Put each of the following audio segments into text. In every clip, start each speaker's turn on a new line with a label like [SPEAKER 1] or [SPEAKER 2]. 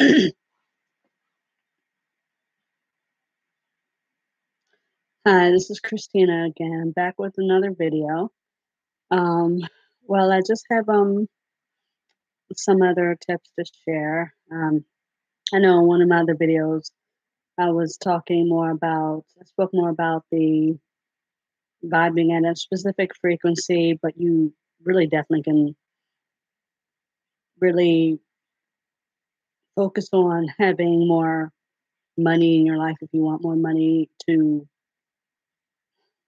[SPEAKER 1] Hi, this is Christina again, back with another video. Um, well, I just have some other tips to share. I know in one of my other videos, I spoke more about the vibing at a specific frequency, but you really definitely can really focus on having more money in your life if you want more money to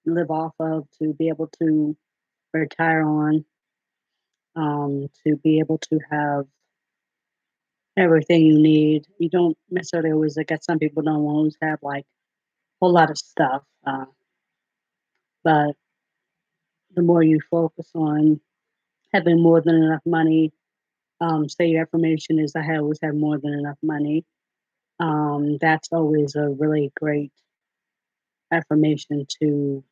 [SPEAKER 1] live off of, to be able to retire on, to be able to have everything you need. You don't necessarily always, like, some people don't always have like a whole lot of stuff, but the more you focus on having more than enough money, say your affirmation is, I always have more than enough money. That's always a really great affirmation to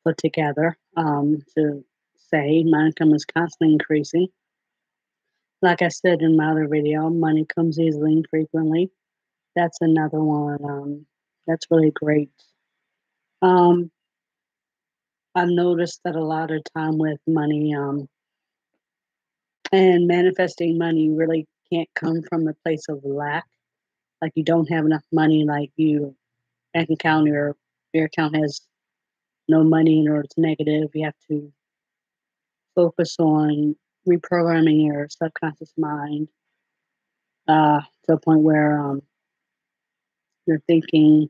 [SPEAKER 1] put together, to say, my income is constantly increasing. Like I said in my other video, money comes easily and frequently. That's another one. That's really great. Um, I've noticed that a lot of time with money, and manifesting money really can't come from a place of lack. Like you don't have enough money, like you bank account, your account has no money in or it's negative. You have to focus on reprogramming your subconscious mind to a point where you're thinking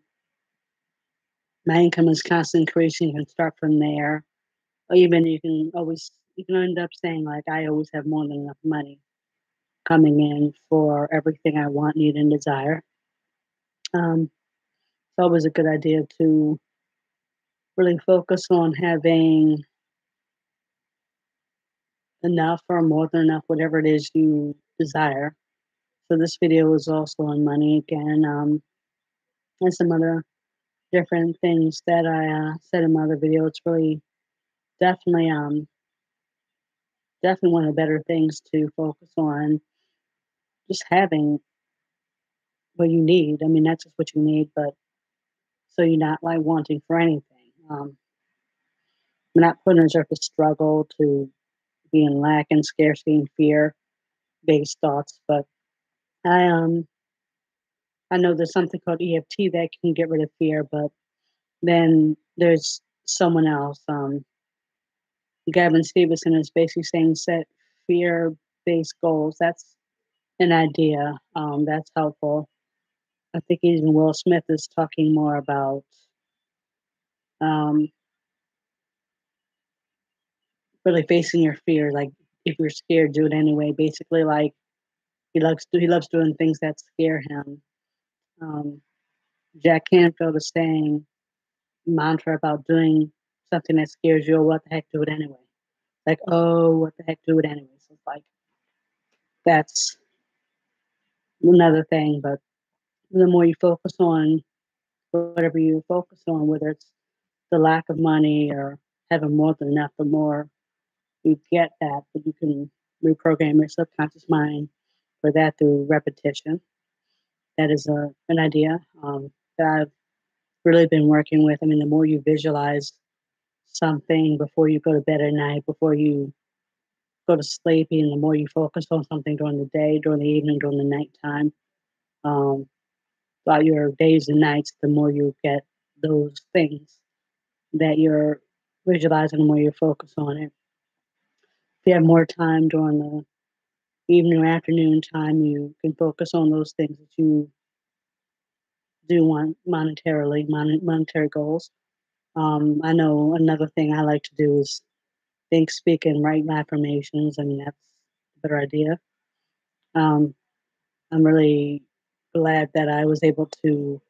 [SPEAKER 1] my income is constantly increasing. You can start from there, or even you can end up saying like I always have more than enough money coming in for everything I want, need, and desire. It's always a good idea to really focus on having enough or more than enough, whatever it is you desire. So this video is also on money again, and some other different things that I said in my other video. It's really definitely, definitely one of the better things to focus on. Just having what you need. I mean, that's just what you need, but so you're not like wanting for anything. We're not putting ourselves to struggle to be in lack and scarcity and fear based thoughts. But I I know there's something called EFT that can get rid of fear, but then there's someone else. Gavin Stevenson is basically saying set fear based goals. That's an idea. That's helpful. I think even Will Smith is talking more about um, really facing your fear. Like if you're scared, do it anyway. Basically, like he loves doing things that scare him. Um, Jack Canfield is saying mantra about doing something that scares you, or what the heck, do it anyway. Like, oh, what the heck, do it anyway. So it's like that's another thing. But the more you focus on whatever you focus on, whether it's the lack of money or having more than enough, the more you get that, but you can reprogram your subconscious mind for that through repetition. That is an idea that I've really been working with. I mean, the more you visualize something before you go to bed at night, before you go to sleep, and the more you focus on something during the day, during the evening, during the nighttime, um, throughout your days and nights, the more you get those things that you're visualizing, the more you focus on it. If you have more time during the evening or afternoon time, you can focus on those things that you do want monetarily, monetary goals. I know another thing I like to do is think, speak, and write my affirmations. I mean, that's a better idea. Um, I'm really glad that I was able to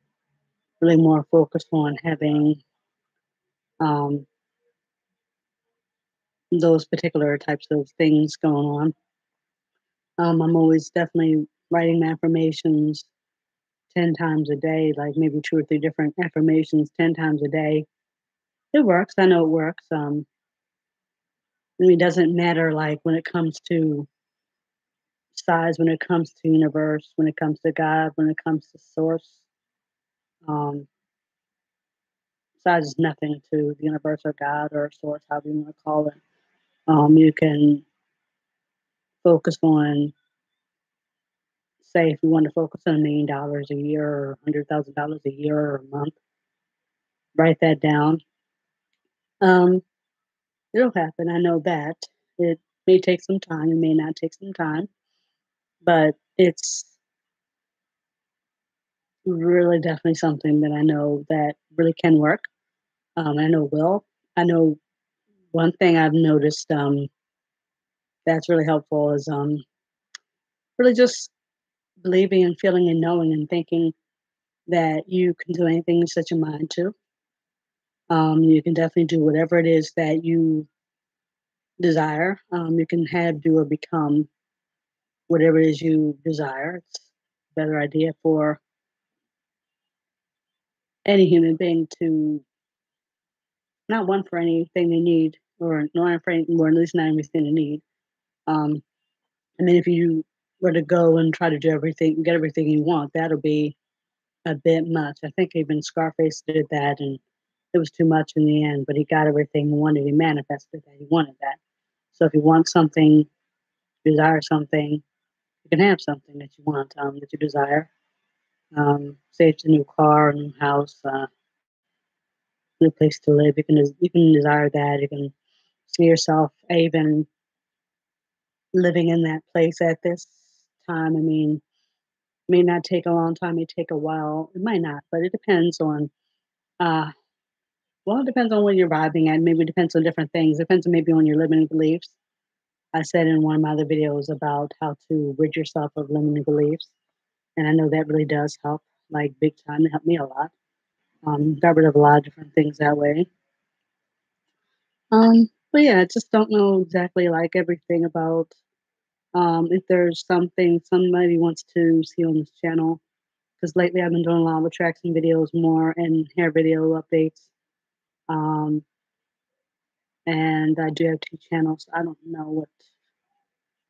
[SPEAKER 1] really more focus on having um, those particular types of things going on. I'm always definitely writing my affirmations 10 times a day, like maybe two or three different affirmations 10 times a day. It works. I know it works. I mean, it doesn't matter like when it comes to size when it comes to universe, when it comes to God, when it comes to source. Um, Size is nothing to the universe or God or source, however you want to call it. You can focus on, say, if you want to focus on $1 million a year or $100,000 a year or a month, write that down. Um, it'll happen. I know that. It may take some time. It may not take some time, but it's really definitely something that I know that really can work. I know will. I know one thing I've noticed that's really helpful is really just believing and feeling and knowing and thinking that you can do anything you set your mind to. You can definitely do whatever it is that you desire. You can have, do, or become whatever it is you desire. It's a better idea for any human being to not want for anything they need, or not for any, or at least not everything they need. Um, I mean, if you were to go and try to do everything, get everything you want, that'll be a bit much. I think even Scarface did that, and it was too much in the end. But he got everything he wanted. He manifested that he wanted that. So if you want something, desire something, you can have something that you want, that you desire. Say it's a new car, a new house, new place to live. You can desire that. You can see yourself even living in that place at this time. I mean, it may not take a long time. It may take a while. It might not, but it depends on. Uh, well, it depends on where you're vibing at. Maybe it depends on different things. It depends on maybe on your limiting beliefs. I said in one of my other videos about how to rid yourself of limiting beliefs, and I know that really does help, like big time. It helped me a lot. Got rid of a lot of different things that way. But yeah, I just don't know exactly like everything about if there's something somebody wants to see on this channel. Because lately I've been doing a lot of attraction videos more and hair video updates. Um, and I do have two channels. I don't know what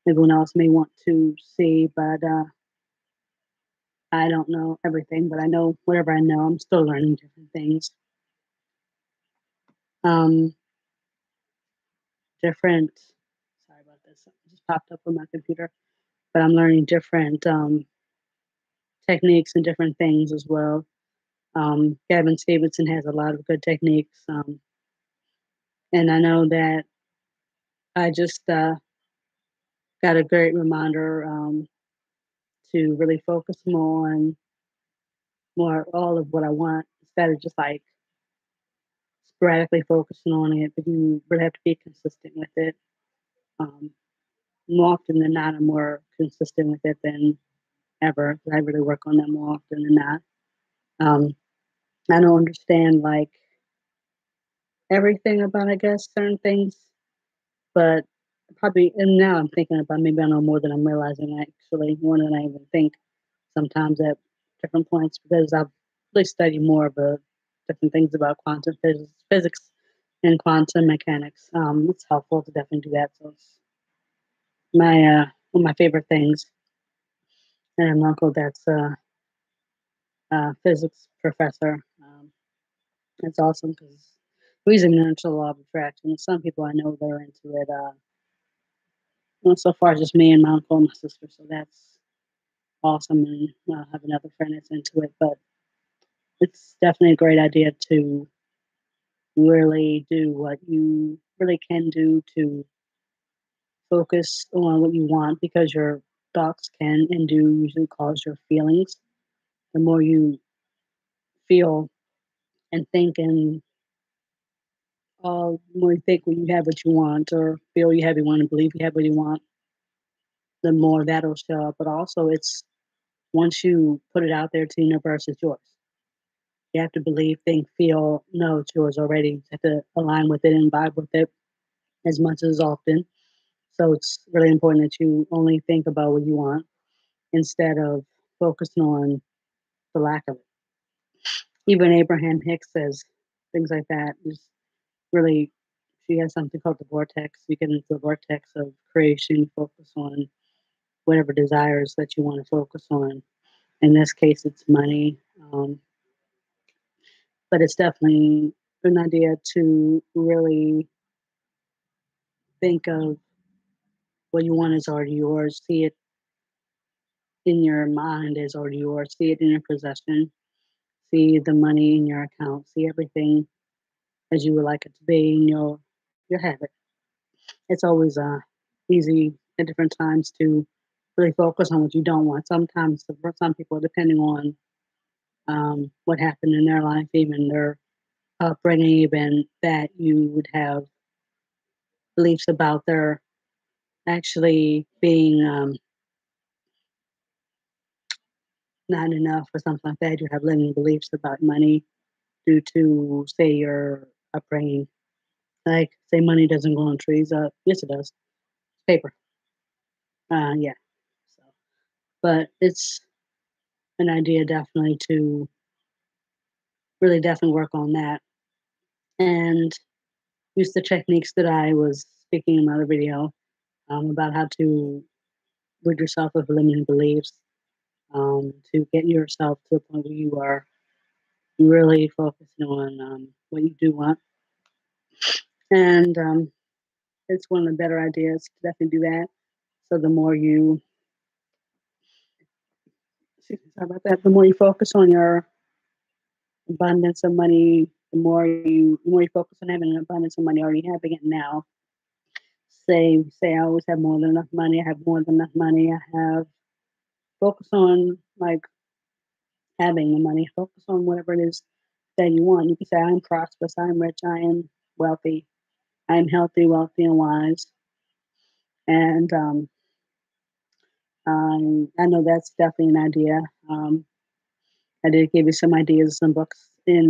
[SPEAKER 1] everyone else may want to see, but I don't know everything. But I know whatever I know, I'm still learning different things. Um, different. Sorry about this. It just popped up on my computer. But I'm learning different techniques and different things as well. Gavin Stevenson has a lot of good techniques, and I know that I just got a great reminder to really focus more on more all of what I want instead of just like sporadically focusing on it. But you really have to be consistent with it. Um, More often than not, I'm more consistent with it than ever. I really work on that more often than not. Um, I don't understand like everything about, I guess, certain things, but probably, and now I'm thinking about maybe I know more than I'm realizing actually, more than I even think sometimes at different points because I've really studied more of different things about quantum physics and quantum mechanics. It's helpful to definitely do that. So it's one of my favorite things. And my uncle that's a physics professor. It's awesome because he's into the law of attraction. And some people I know they're into it. Well, so far, just me and my uncle and my sister. So that's awesome. And I have another friend that's into it. But it's definitely a great idea to really do what you really can do to focus on what you want because your thoughts can and do usually cause your feelings. The more you feel and think and more you think when you have what you want or feel you have you want and believe you have what you want, the more that'll show up. But also it's once you put it out there to the universe, it's yours. You have to believe, think, feel, know it's yours already. You have to align with it and vibe with it as much as often. So it's really important that you only think about what you want instead of focusing on the lack of it. Even Abraham Hicks says things like that. Is really, she has something called the vortex. You get into the vortex of creation, focus on whatever desires that you want to focus on. In this case, it's money, but it's definitely an idea to really think of what you want is already yours. See it in your mind as already yours. See it in your possession. See the money in your account. See everything as you would like it to be, and you'll have it. It's always easy at different times to really focus on what you don't want. Sometimes for some people, depending on what happened in their life, even their upbringing, even that you would have beliefs about their actually being not enough or something like that. You have limiting beliefs about money due to, say, your upbringing. Like, say, money doesn't grow on trees. Yes, it does. Paper. Yeah. So, but it's an idea definitely to really definitely work on that and use the techniques that I was speaking in my other video about how to rid yourself of limiting beliefs, to get yourself to a point where you are really focusing on what you do want. And it's one of the better ideas to definitely do that. So the more you, sorry about that, the more you focus on your abundance of money, the more you focus on having an abundance of money, already having it now. Say I always have more than enough money. I have more than enough money. I have focus on like having the money. Focus on whatever it is that you want. You can say I'm prosperous. I'm rich. I am wealthy. I am healthy, wealthy, and wise. And I know that's definitely an idea. I did give you some ideas, some books in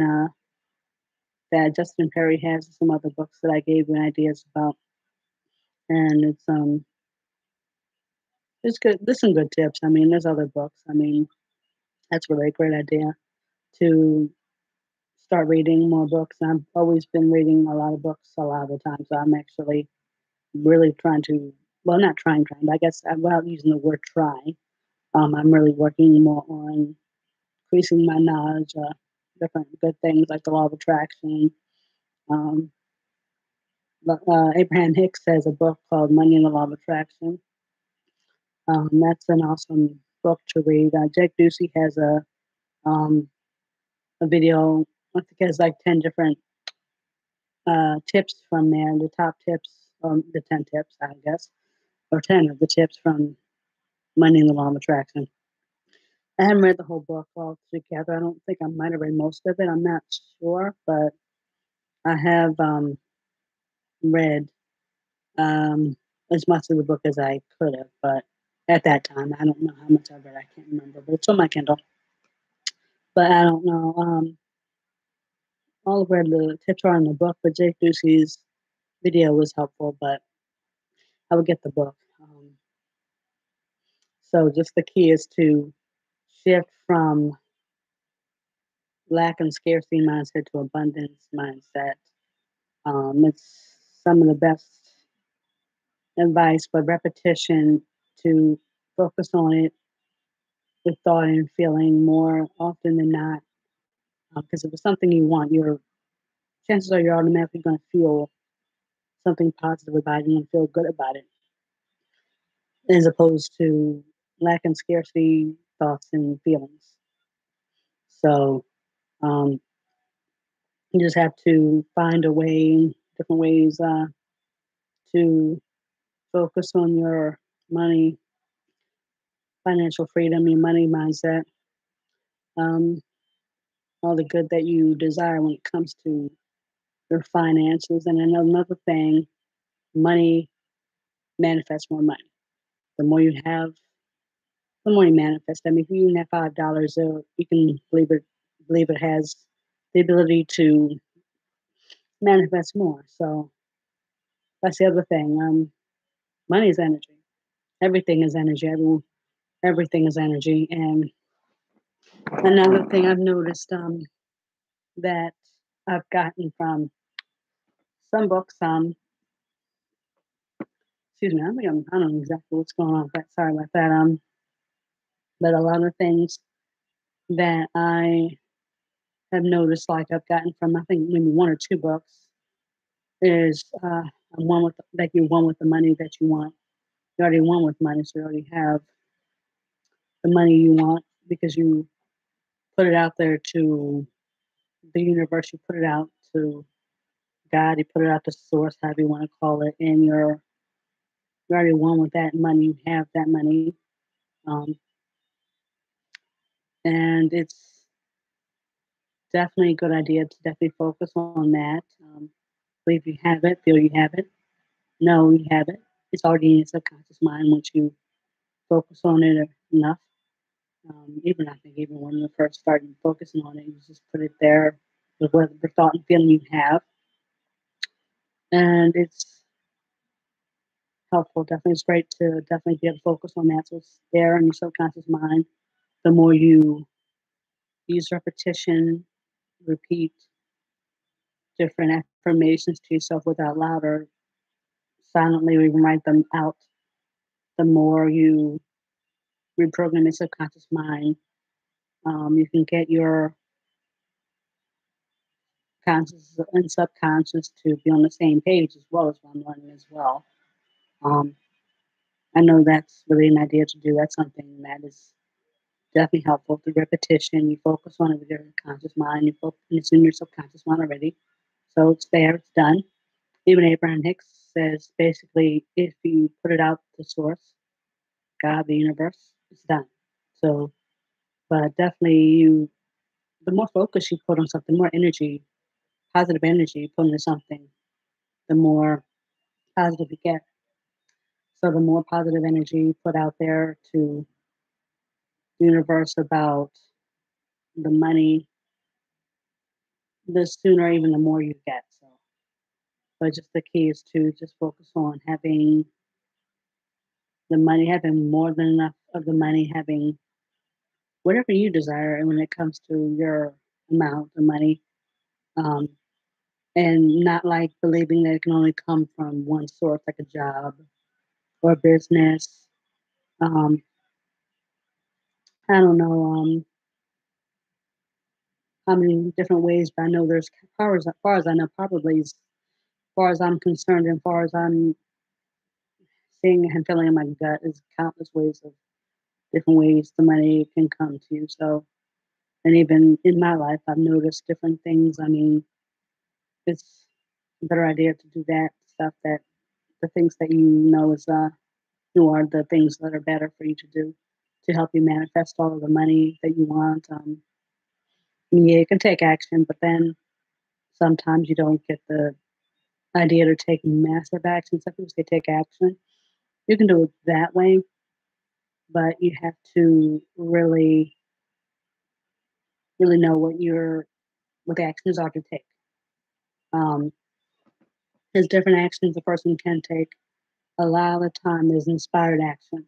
[SPEAKER 1] that Justin Perry has, some other books that I gave you ideas about, and it's good. There's some good tips. I mean, there's other books. I mean, that's really a great idea to start reading more books. I've always been reading a lot of books a lot of the time, so I'm actually really trying to, well, not trying, but I guess without using the word try, I'm really working more on increasing my knowledge, different good things like the law of attraction. Um, Abraham Hicks has a book called Money and the Law of Attraction. That's an awesome book to read. Jake Ducey has um, a video. I think it has like 10 different tips from there. The top tips, the 10 tips, I guess, or 10 of the tips from Money and the Law of Attraction. I haven't read the whole book all together. I don't think I might have read most of it. I'm not sure, but I have read as much of the book as I could have. But at that time, I don't know how much I read. I can't remember, but it's on my Kindle. But I don't know all of where the tips are in the book. But Jake Ducey's video was helpful, but I would get the book. So just the key is to shift from lack and scarcity mindset to abundance mindset. It's some of the best advice, but repetition to focus on it with thought and feeling more often than not. Because if it's something you want, your chances are you're automatically going to feel something positive about it. You're going to feel good about it, as opposed to lack and scarcity thoughts and feelings. So um, you just have to find a way, different ways to focus on your money, financial freedom, your money mindset, um, all the good that you desire when it comes to your finances. And another thing, money manifests more money. The more you have, the more you manifest. I mean, if you even have $5, you can believe it has the ability to manifest more. So that's the other thing. Money is energy. Everything is energy. Everything is energy. And another thing I've noticed that I've gotten from some books, excuse me, I don't know exactly what's going on with that. Sorry about that. But a lot of things that I have noticed, like I've gotten from I think maybe one or two books, is one with like you won with the money that you want. You already won with money, so you already have the money you want because you put it out there to the universe. You put it out to God. You put it out to source, however you want to call it, and you already won with that money. You have that money, um, and it's definitely a good idea to definitely focus on that. Believe you have it, feel you have it, know you have it. It's already in your subconscious mind once you focus on it enough. Even I think even when you first started focusing on it, you just put it there with whatever thought and feeling you have, and it's helpful. Definitely, it's great to definitely be able to focus on that. So it's there in your subconscious mind. The more you use repetition, repeat different affirmations to yourself without loud or silently, or even write them out, the more you reprogram your subconscious mind. You can get your conscious and subconscious to be on the same page as well as what I'm learning as well. Um, I know that's really an idea to do. That's something that is definitely helpful through repetition. You focus on it with your conscious mind. It's in your subconscious mind already. So it's there, it's done. Even Abraham Hicks says basically if you put it out to source, God, the universe, it's done. So, but definitely the more focus you put on something, the more energy, positive energy you put into something, the more positive you get. So the more positive energy you put out there to the universe about the money, the sooner even the more you get. So, but just the key is to just focus on having the money, having more than enough of the money, having whatever you desire, and when it comes to your amount of money, um, and not like believing that it can only come from one source, like a job or a business. Um, I don't know how many different ways, but I know there's far as I know, probably as far as I'm concerned, and far as I'm seeing and feeling in my gut, is countless ways of different ways the money can come to you. So, and even in my life, I've noticed different things. I mean, it's a better idea to do that stuff that the things that you know is who are the things that are better for you to do to help you manifest all of the money that you want. Yeah, you can take action, but then sometimes you don't get the idea to take massive action. Some people say take action. You can do it that way, but you have to really know what the actions are to take. Um, there's different actions a person can take. A lot of the time, there's inspired action.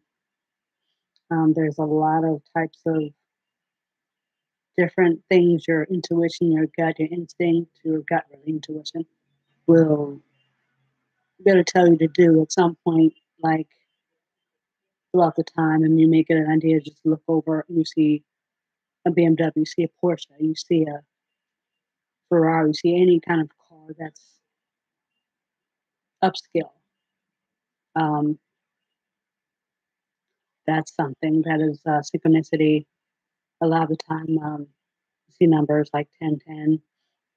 [SPEAKER 1] There's a lot of types of different things your intuition, your gut, your instinct, your gut really intuition will be able to tell you to do at some point, like throughout the time, and you make it an idea. Just look over and you see a BMW, you see a Porsche, you see a Ferrari, you see any kind of car that's upscale. Um, that's something that is synchronicity. A lot of the time, you see numbers like 1010.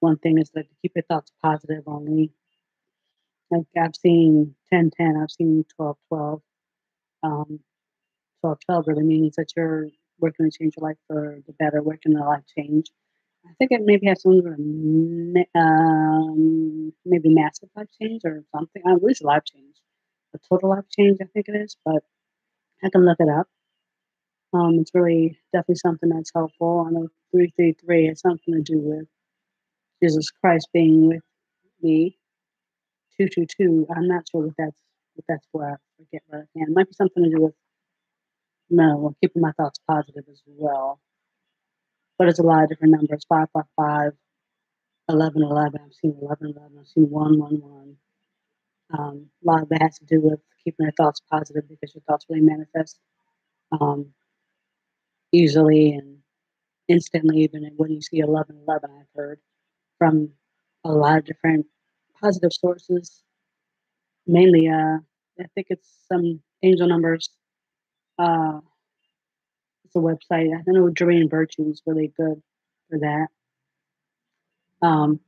[SPEAKER 1] One thing is that to keep your thoughts positive only. Like I've seen 1010, I've seen 1212. Um, 1212 really means that you're working to change your life for the better, working a life change. I think it maybe has some sort of maybe massive life change or something. At least life change, a total life change. I think it is, but I can look it up. It's really definitely something that's helpful. I know 333 has something to do with Jesus Christ being with me. 222. I'm not sure what that's for. I forget right offhand. It might be something to do with no, well, keeping my thoughts positive as well. But it's a lot of different numbers. 555, 1111. I've seen 1111. I've seen 111. A lot of that has to do with keeping your thoughts positive because your thoughts really manifest um, easily and instantly, even when you see 1111. I've heard from a lot of different positive sources, mainly, I think it's some angel numbers. Uh, it's a website. I know Doreen Virtue is really good for that. Um,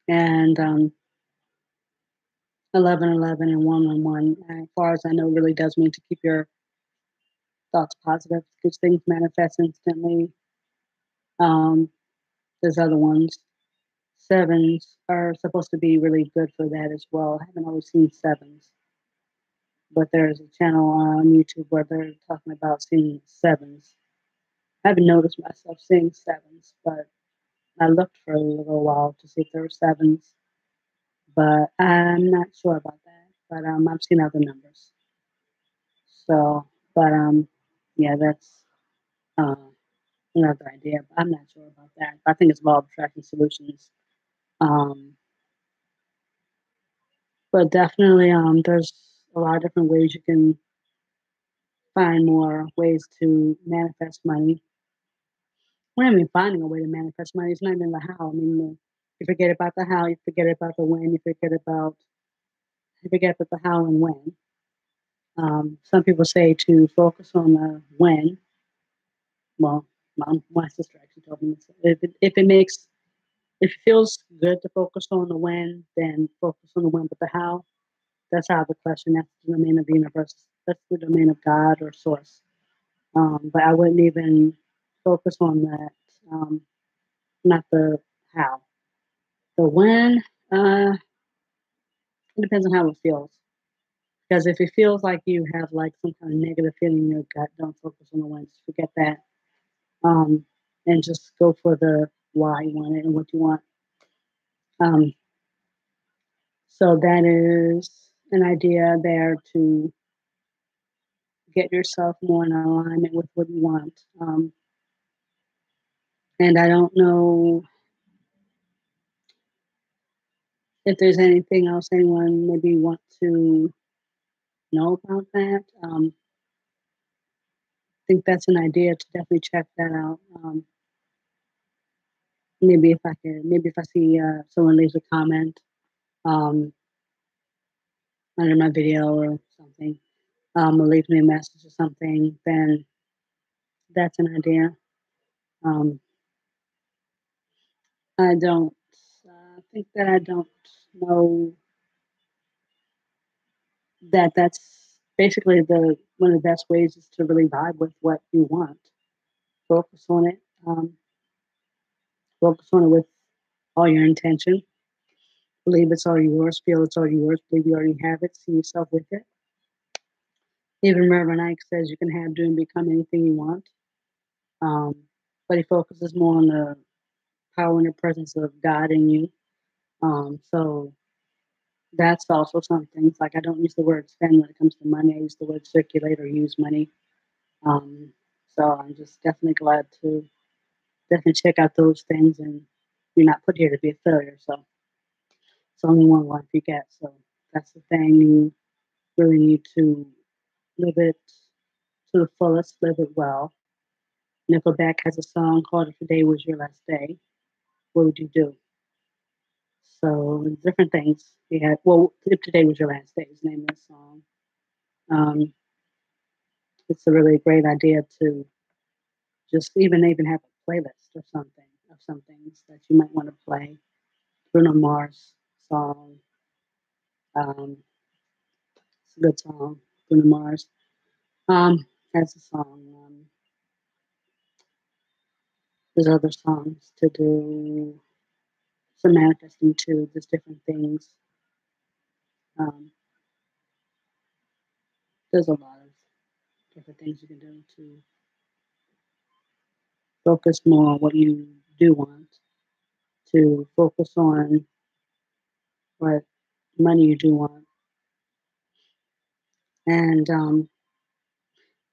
[SPEAKER 1] and 1111 and 111, as far as I know, really does mean to keep your thoughts positive because things manifest instantly. Um, there's other ones. Sevens are supposed to be really good for that as well. I haven't always seen sevens, but there's a channel on YouTube where they're talking about seeing sevens. I haven't noticed myself seeing sevens, but I looked for a little while to see if there were sevens, but I'm not sure about that. But I've seen other numbers. So, but yeah, that's uh, another idea. But I'm not sure about that. I think it's law of attraction solutions. Um, but definitely, there's a lot of different ways you can find more ways to manifest money. We're not even finding a way to manifest money. It's not even the how. I mean, you forget about the how, you forget about the when, you forget about the how and when. Some people say to focus on the when. Well, my sister actually told me this. If it feels good to focus on the when, then focus on the when. But the how, that's out of the question. That's the domain of the universe. That's the domain of God or source. But I wouldn't even focus on that. Um, not the how. The when, it depends on how it feels. Because if it feels like you have like some kind of negative feeling in your gut, don't focus on the when. Just forget that. Um, and just go for the why you want it and what you want. Um, so that is an idea there to get yourself more in alignment with what you want. And I don't know if there's anything else anyone maybe want to know about that. I think that's an idea to definitely check that out. Maybe if I see someone leaves a comment um, under my video or something, or leaves me a message or something, then that's an idea. Um, I don't think that I don't know that that's basically the one of the best ways is to really vibe with what you want. Focus on it. Focus on it with all your intention. Believe it's already yours. Feel it's already yours. Believe you already have it. See yourself with it. Even Reverend Ike says you can have, do, and become anything you want. Um, but he focuses more on the power and the presence of God in you. So that's also something. It's like I don't use the word spend when it comes to money. I use the word circulate or use money. Um, so I'm just definitely glad to definitely check out those things. And you're not put here to be a failure. So it's only one life you get. So that's the thing. You really need to live it to the fullest, live it well. Nickelback has a song called If Today Was Your Last Day, What Would You Do? So different things. He had, well, If Today Was Your Last Day is the name of the song. Um, it's a really great idea to just even have a playlist or something of some things that you might want to play. Bruno Mars song. It's a good song. Bruno Mars has a song. There's other songs to do some manifesting too. There's different things. Um, there's a lot of different things you can do to focus more on what you do want, to focus on what money you do want. And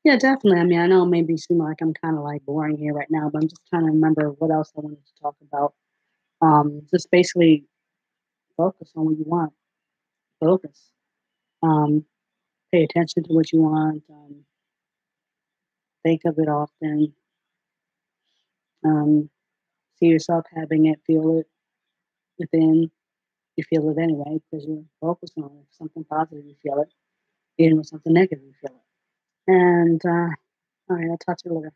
[SPEAKER 1] yeah, definitely. I mean, I know it maybe seem like I'm kind of like boring here right now, but I'm just trying to remember what else I wanted to talk about. Just basically focus on what you want. focus. Um, Pay attention to what you want. Think of it often. Um, See yourself having it. Feel it within. You feel it anyway because you're focused on it. If something positive, you feel it. Even with something negative, you feel it. And all right, I'll talk to you later.